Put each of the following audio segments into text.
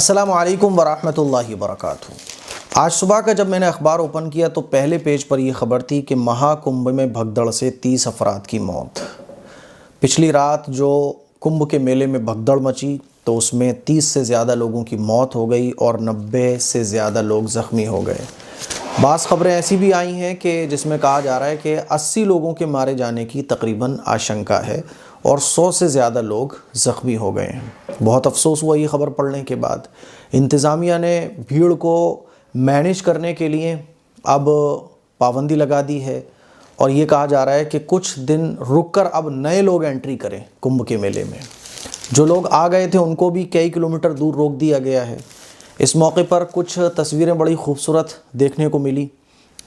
अस्सलामु अलैकुम वरहमतुल्लाहि वबरकातुहू। आज सुबह का जब मैंने अखबार ओपन किया तो पहले पेज पर यह ख़बर थी कि महाकुंभ में भगदड़ से 30 अफराद की मौत। पिछली रात जो कुंभ के मेले में भगदड़ मची तो उसमें 30 से ज़्यादा लोगों की मौत हो गई और 90 से ज़्यादा लोग ज़ख्मी हो गए। बाज़ ख़बरें ऐसी भी आई हैं कि जिसमें कहा जा रहा है कि 80 लोगों के मारे जाने की तकरीबन आशंका है और 100 से ज़्यादा लोग ज़ख्मी हो गए हैं। बहुत अफसोस हुआ ये ख़बर पढ़ने के बाद। इंतज़ामिया ने भीड़ को मैनेज करने के लिए अब पाबंदी लगा दी है और ये कहा जा रहा है कि कुछ दिन रुककर अब नए लोग एंट्री करें कुंभ के मेले में। जो लोग आ गए थे उनको भी कई किलोमीटर दूर रोक दिया गया है। इस मौके पर कुछ तस्वीरें बड़ी खूबसूरत देखने को मिली।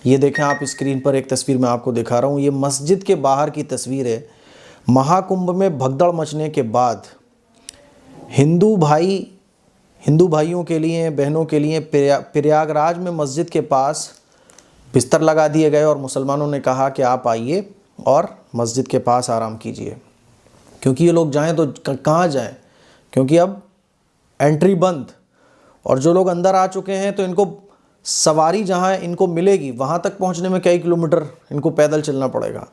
ये देखें आप स्क्रीन पर, एक तस्वीर मैं आपको दिखा रहा हूँ। ये मस्जिद के बाहर की तस्वीर है। महाकुंभ में भगदड़ मचने के बाद हिंदू भाइयों के लिए, बहनों के लिए प्रयागराज में मस्जिद के पास बिस्तर लगा दिए गए और मुसलमानों ने कहा कि आप आइए और मस्जिद के पास आराम कीजिए, क्योंकि ये लोग जाएं तो कहाँ जाएं, क्योंकि अब एंट्री बंद। और जो लोग अंदर आ चुके हैं तो इनको सवारी जहाँ इनको मिलेगी वहाँ तक पहुँचने में कई किलोमीटर इनको पैदल चलना पड़ेगा।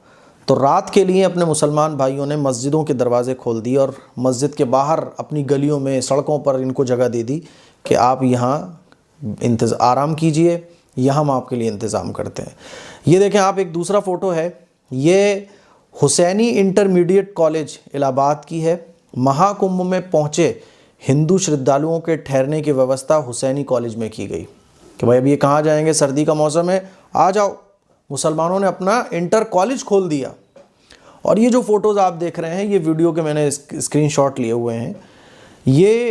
तो रात के लिए अपने मुसलमान भाइयों ने मस्जिदों के दरवाज़े खोल दिए और मस्जिद के बाहर अपनी गलियों में, सड़कों पर इनको जगह दे दी कि आप यहाँ आराम कीजिए, यहाँ हम आपके लिए इंतज़ाम करते हैं। ये देखें आप, एक दूसरा फ़ोटो है। ये हुसैनी इंटरमीडिएट कॉलेज इलाहाबाद की है। महाकुंभ में पहुँचे हिंदू श्रद्धालुओं के ठहरने की व्यवस्था हुसैनी कॉलेज में की गई कि भाई अब ये कहाँ जाएंगे, सर्दी का मौसम है, आ जाओ। मुसलमानों ने अपना इंटर कॉलेज खोल दिया। और ये जो फ़ोटोज़ आप देख रहे हैं, ये वीडियो के मैंने स्क्रीनशॉट लिए हुए हैं। ये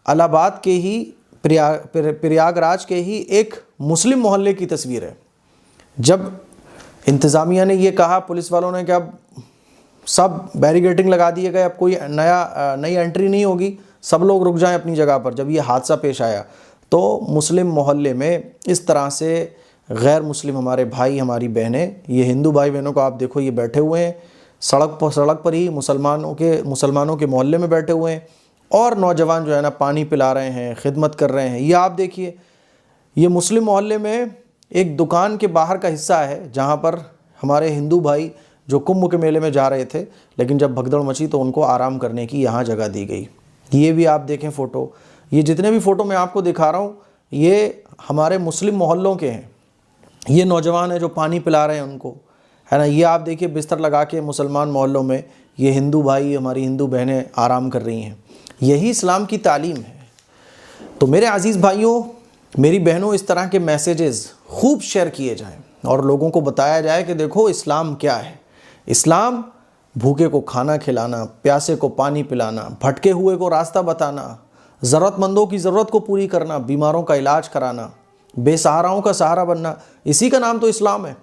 इलाहाबाद के ही प्रयागराज के ही एक मुस्लिम मोहल्ले की तस्वीर है। जब इंतज़ामिया ने ये कहा, पुलिस वालों ने, कि अब सब बैरिकेडिंग लगा दिए गए, अब कोई नई एंट्री नहीं होगी, सब लोग रुक जाएं अपनी जगह पर। जब ये हादसा पेश आया तो मुस्लिम मोहल्ले में इस तरह से गैर मुस्लिम हमारे भाई, हमारी बहनें, ये हिंदू भाई बहनों को आप देखो, ये बैठे हुए हैं सड़क पर ही मुसलमानों के मोहल्ले में बैठे हुए हैं। और नौजवान जो है ना पानी पिला रहे हैं, खिदमत कर रहे हैं। ये आप देखिए, ये मुस्लिम मोहल्ले में एक दुकान के बाहर का हिस्सा है जहाँ पर हमारे हिंदू भाई जो कुंभ के मेले में जा रहे थे, लेकिन जब भगदड़ मची तो उनको आराम करने की यहाँ जगह दी गई। ये भी आप देखें फ़ोटो। ये जितने भी फ़ोटो मैं आपको दिखा रहा हूँ ये हमारे मुस्लिम मोहल्लों के हैं। ये नौजवान है जो पानी पिला रहे हैं उनको, है ना। ये आप देखिए, बिस्तर लगा के मुसलमान मोहल्लों में ये हिंदू भाई, हमारी हिंदू बहनें आराम कर रही हैं। यही इस्लाम की तालीम है। तो मेरे अज़ीज़ भाइयों, मेरी बहनों, इस तरह के मैसेजेस खूब शेयर किए जाएं और लोगों को बताया जाए कि देखो इस्लाम क्या है। इस्लाम भूखे को खाना खिलाना, प्यासे को पानी पिलाना, भटके हुए को रास्ता बताना, ज़रूरतमंदों की ज़रूरत को पूरी करना, बीमारों का इलाज कराना, बेसहाराओं का सहारा बनना, इसी का नाम तो इस्लाम है।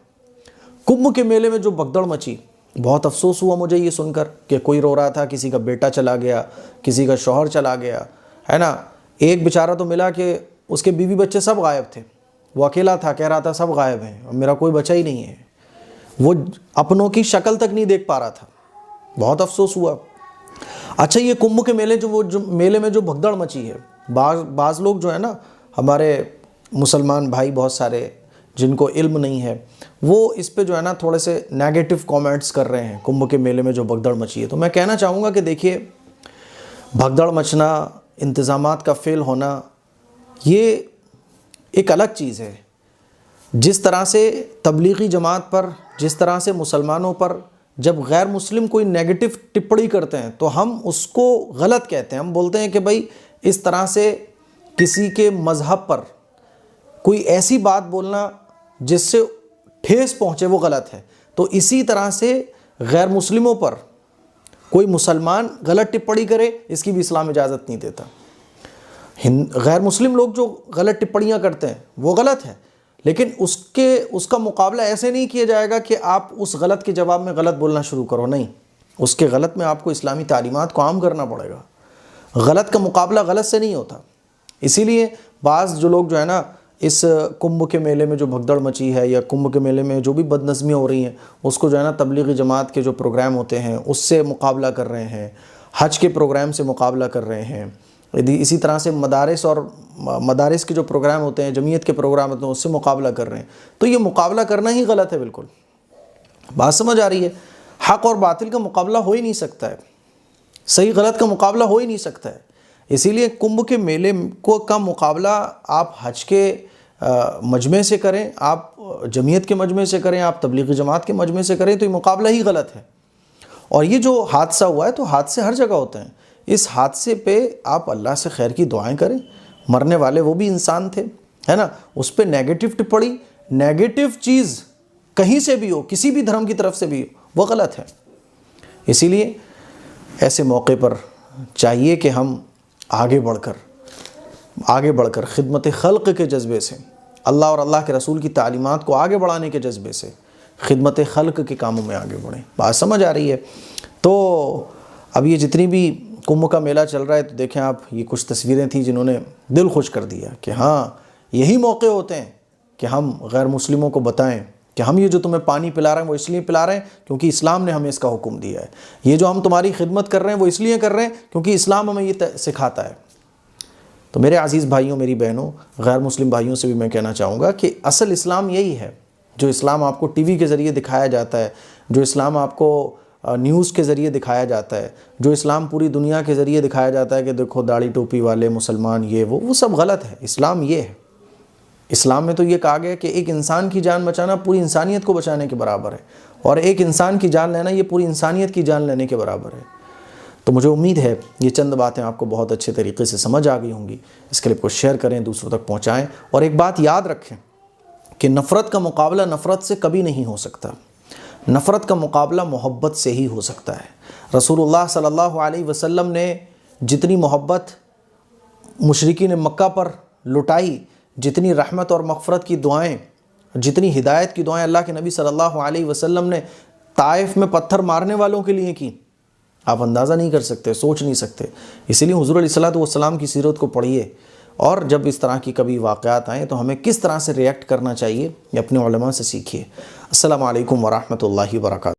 कुंभ के मेले में जो भगदड़ मची, बहुत अफसोस हुआ मुझे ये सुनकर कि कोई रो रहा था, किसी का बेटा चला गया, किसी का शौहर चला गया, है ना। एक बेचारा तो मिला कि उसके बीवी बच्चे सब गायब थे, वो अकेला था, कह रहा था सब गायब हैं, मेरा कोई बचा ही नहीं है। वो अपनों की शक्ल तक नहीं देख पा रहा था। बहुत अफसोस हुआ। अच्छा, ये कुंभ के मेले में जो भगदड़ मची है, बाज़ लोग जो है ना, हमारे मुसलमान भाई बहुत सारे जिनको इल्म नहीं है, वो इस पे जो है ना थोड़े से नेगेटिव कमेंट्स कर रहे हैं कुंभ के मेले में जो भगदड़ मची है। तो मैं कहना चाहूँगा कि देखिए, भगदड़ मचना, इंतज़ामात का फेल होना, ये एक अलग चीज़ है। जिस तरह से तबलीगी जमात पर, जिस तरह से मुसलमानों पर जब गैर मुस्लिम कोई नेगेटिव टिप्पणी करते हैं तो हम उसको गलत कहते हैं। हम बोलते हैं कि भाई इस तरह से किसी के मज़हब पर कोई ऐसी बात बोलना जिससे ठेस पहुँचे वो गलत है। तो इसी तरह से गैर मुस्लिमों पर कोई मुसलमान गलत टिप्पणी करे, इसकी भी इस्लाम इजाज़त नहीं देता। गैर मुस्लिम लोग जो गलत टिप्पणियाँ करते हैं वो गलत है, लेकिन उसका मुकाबला ऐसे नहीं किया जाएगा कि आप उस गलत के जवाब में गलत बोलना शुरू करो। नहीं, उसके गलत में आपको इस्लामी तालीमात को आम करना पड़ेगा। गलत का मुकाबला गलत से नहीं होता। इसीलिए बाज़ जो लोग जो है ना, इस कुंभ के मेले में जो भगदड़ मची है या कुंभ के मेले में जो भी बदनज़मियाँ हो रही हैं, उसको जो है ना तबलीगी जमात के जो प्रोग्राम होते हैं उससे मुकाबला कर रहे हैं, हज के प्रोग्राम से मुकाबला कर रहे हैं, यदि इसी तरह से मदारिस के जो प्रोग्राम होते हैं, जमीयत के प्रोग्राम होते हैं, उससे मुकाबला कर रहे हैं, तो ये मुकाबला करना ही गलत है। बिल्कुल बात समझ आ रही है? हक़ और बातिल का मुकाबला हो ही नहीं सकता है, सही गलत का मुकाबला हो ही नहीं सकता है। इसीलिए कुंभ के मेले को का मुकाबला आप हज के मजमे से करें, आप जमीयत के मजमे से करें, आप तबलीगी जमात के मजमे से करें, तो ये मुकाबला ही गलत है। और ये जो हादसा हुआ है, तो हादसे हर जगह होते हैं। इस हादसे पे आप अल्लाह से खैर की दुआएं करें। मरने वाले वो भी इंसान थे, है ना। उस पर नेगेटिव टिप्पणी, नेगेटिव चीज़ कहीं से भी हो, किसी भी धर्म की तरफ से भी हो, वो गलत है। इसीलिए ऐसे मौके पर चाहिए कि हम आगे बढ़कर खिदमत खल्क़ के जज्बे से, अल्लाह और अल्लाह के रसूल की तालीमात को आगे बढ़ाने के जज्बे से खिदमत खल्क़ के कामों में आगे बढ़ें। बात समझ आ रही है? तो अब ये जितनी भी कुंभ का मेला चल रहा है, तो देखें आप, ये कुछ तस्वीरें थी जिन्होंने दिल खुश कर दिया कि हाँ, यही मौके होते हैं कि हम गैर मुस्लिमों को बताएं कि हम ये जो तुम्हें पानी पिला रहे हैं वो इसलिए पिला रहे हैं क्योंकि इस्लाम ने हमें इसका हुक्म दिया है। ये जो हम तुम्हारी खिदमत कर रहे हैं वो इसलिए कर रहे हैं क्योंकि इस्लाम हमें ये सिखाता है। तो मेरे अज़ीज़ भाइयों, मेरी बहनों, गैर मुस्लिम भाइयों से भी मैं कहना चाहूँगा कि असल इस्लाम यही है। जो इस्लाम आपको टीवी के ज़रिए दिखाया जाता है, जो इस्लाम आपको न्यूज़ के ज़रिए दिखाया जाता है, जो इस्लाम पूरी दुनिया के ज़रिए दिखाया जाता है कि देखो दाढ़ी टोपी वाले मुसलमान, ये वो सब गलत है। इस्लाम ये है। इस्लाम में तो ये कहा गया कि एक इंसान की जान बचाना पूरी इंसानियत को बचाने के बराबर है, और एक इंसान की जान लेना ये पूरी इंसानियत की जान लेने के बराबर है। तो मुझे उम्मीद है ये चंद बातें आपको बहुत अच्छे तरीके से समझ आ गई होंगी। इस क्लिप को शेयर करें, दूसरों तक पहुँचाएँ, और एक बात याद रखें कि नफ़रत का मुकाबला नफ़रत से कभी नहीं हो सकता। नफ़रत का मुकाबला मोहब्बत से ही हो सकता है। रसूलुल्लाह सल्लल्लाहु अलैहि वसल्लम ने जितनी मोहब्बत मुशरिकीन मक्का पर लुटाई, जितनी रहमत और मग़फ़रत की दुआएं, जितनी हिदायत की दुआएं अल्लाह के नबी सल्लल्लाहु अलैहि वसल्लम ने ताइफ में पत्थर मारने वालों के लिए की, आप अंदाज़ा नहीं कर सकते, सोच नहीं सकते। इसीलिए हुज़ूर अलैहिस्सलातु वस्सलाम की सीरत को पढ़िए, और जब इस तरह की कभी वाक़यात आएँ तो हमें किस तरह से रिएक्ट करना चाहिए, ये अपने उलमा से सीखिए। अस्सलामु अलैकुम व रहमतुल्लाहि व बरकातुहू।